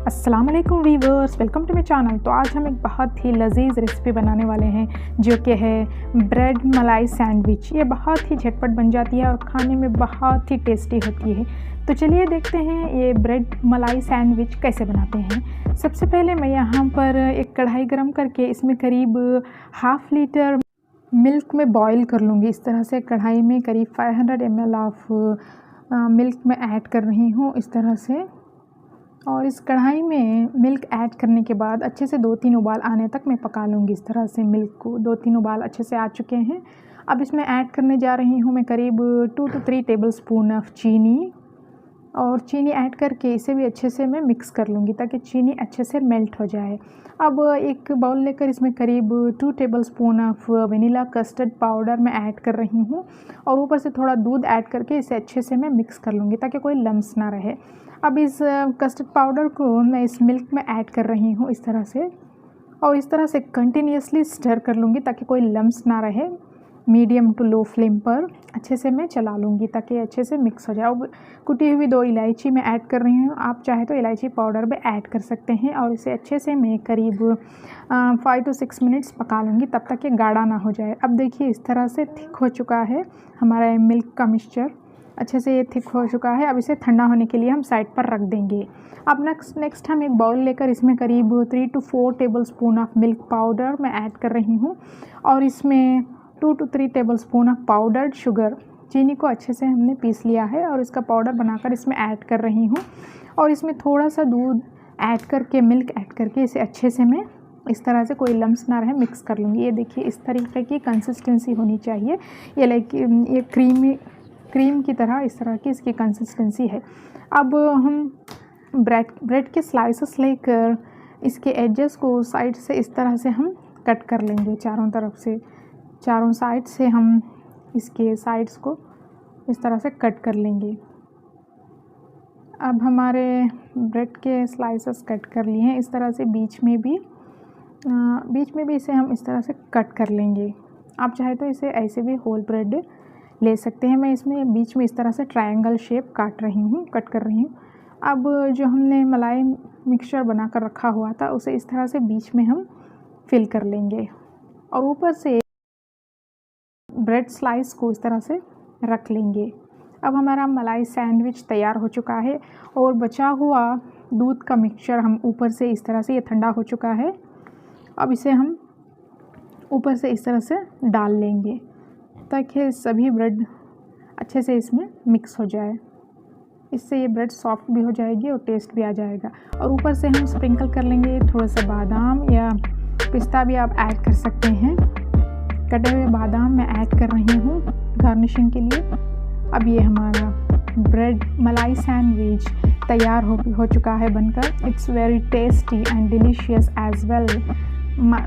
अस्सलाम वालेकुम viewers, welcome to my channel. तो आज हम एक बहुत ही लजीज़ रेसिपी बनाने वाले हैं जो कि है ब्रेड मलाई सैंडविच। ये बहुत ही झटपट बन जाती है और खाने में बहुत ही टेस्टी होती है। तो चलिए देखते हैं ये ब्रेड मलाई सैंडविच कैसे बनाते हैं। सबसे पहले मैं यहाँ पर एक कढ़ाई गरम करके इसमें करीब हाफ़ लीटर मिल्क में बॉईल कर लूँगी। इस तरह से कढ़ाई में करीब 500 ml ऑफ मिल्क में ऐड कर रही हूँ इस तरह से। और इस कढ़ाई में मिल्क ऐड करने के बाद अच्छे से 2-3 उबाल आने तक मैं पका लूँगी। इस तरह से मिल्क को 2-3 उबाल अच्छे से आ चुके हैं। अब इसमें ऐड करने जा रही हूँ मैं करीब 2 to 3 टेबलस्पून ऑफ चीनी, और चीनी ऐड करके इसे भी अच्छे से मैं मिक्स कर लूँगी ताकि चीनी अच्छे से मेल्ट हो जाए। अब एक बाउल लेकर इसमें करीब 2 tablespoon of vanilla custard powder मैं ऐड कर रही हूँ, और ऊपर से थोड़ा दूध ऐड करके इसे अच्छे से मैं मिक्स कर लूँगी ताकि कोई लम्स ना रहे। अब इस कस्टर्ड पाउडर को मैं इस मिल्क में ऐड कर रही हूँ इस तरह से, और इस तरह से कंटिन्यूसली स्टर कर लूँगी ताकि कोई लम्स ना रहे। मीडियम टू लो फ्लेम पर अच्छे से मैं चला लूँगी ताकि अच्छे से मिक्स हो जाए। अब कुटी हुई 2 इलायची मैं ऐड कर रही हूँ, आप चाहे तो इलायची पाउडर भी ऐड कर सकते हैं, और इसे अच्छे से मैं करीब 5 to 6 मिनट्स पका लूँगी तब तक ये गाढ़ा ना हो जाए। अब देखिए इस तरह से थिक हो चुका है हमारा मिल्क का मिक्सचर, अच्छे से ये थिक हो चुका है। अब इसे ठंडा होने के लिए हम साइड पर रख देंगे। अब नेक्स्ट हम एक बाउल लेकर इसमें करीब 3 to 4 tablespoon of milk powder मैं ऐड कर रही हूँ, और इसमें 2 to 3 tablespoon of powdered sugar, चीनी को अच्छे से हमने पीस लिया है और इसका पाउडर बनाकर इसमें ऐड कर रही हूँ, और इसमें थोड़ा सा दूध ऐड करके मिल्क ऐड करके इसे अच्छे से मैं इस तरह से कोई लम्स ना रहे मिक्स कर लूँगी। ये देखिए इस तरीके की कंसिस्टेंसी होनी चाहिए। ये लाइक ये क्रीम की तरह इस तरह की इसकी कंसिस्टेंसी है। अब हम ब्रेड के स्लाइसेस लेकर इसके एजेस को साइड से इस तरह से हम कट कर लेंगे। चारों साइड से हम इसके साइड्स को इस तरह से कट कर लेंगे। अब हमारे ब्रेड के स्लाइसेस कट कर लिए हैं। इस तरह से बीच में भी इसे हम इस तरह से कट कर लेंगे। आप चाहे तो इसे ऐसे भी होल ब्रेड ले सकते हैं। मैं इसमें बीच में इस तरह से ट्रायंगल शेप कट कर रही हूँ। अब जो हमने मलाई मिक्सचर बना कर रखा हुआ था उसे इस तरह से बीच में हम फिल कर लेंगे, और ऊपर से ब्रेड स्लाइस को इस तरह से रख लेंगे। अब हमारा मलाई सैंडविच तैयार हो चुका है, और बचा हुआ दूध का मिक्सचर हम ऊपर से इस तरह से, ये ठंडा हो चुका है, अब इसे हम ऊपर से इस तरह से डाल लेंगे ताकि सभी ब्रेड अच्छे से इसमें मिक्स हो जाए। इससे ये ब्रेड सॉफ्ट भी हो जाएगी और टेस्ट भी आ जाएगा। और ऊपर से हम स्प्रिंकल कर लेंगे थोड़ा सा बादाम या पिस्ता भी आप ऐड कर सकते हैं। कटे हुए बादाम मैं ऐड कर रही हूँ गार्निशिंग के लिए। अब ये हमारा ब्रेड मलाई सैंडविच तैयार हो चुका है बनकर। It's very tasty and delicious as well.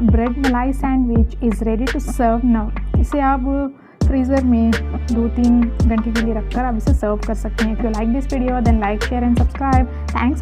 Bread malai sandwich is ready to serve now. इसे आप फ्रीज़र में 2-3 घंटे के लिए रखकर आप इसे सर्व कर सकते हैं। If you like this video then like, share and subscribe. Thanks.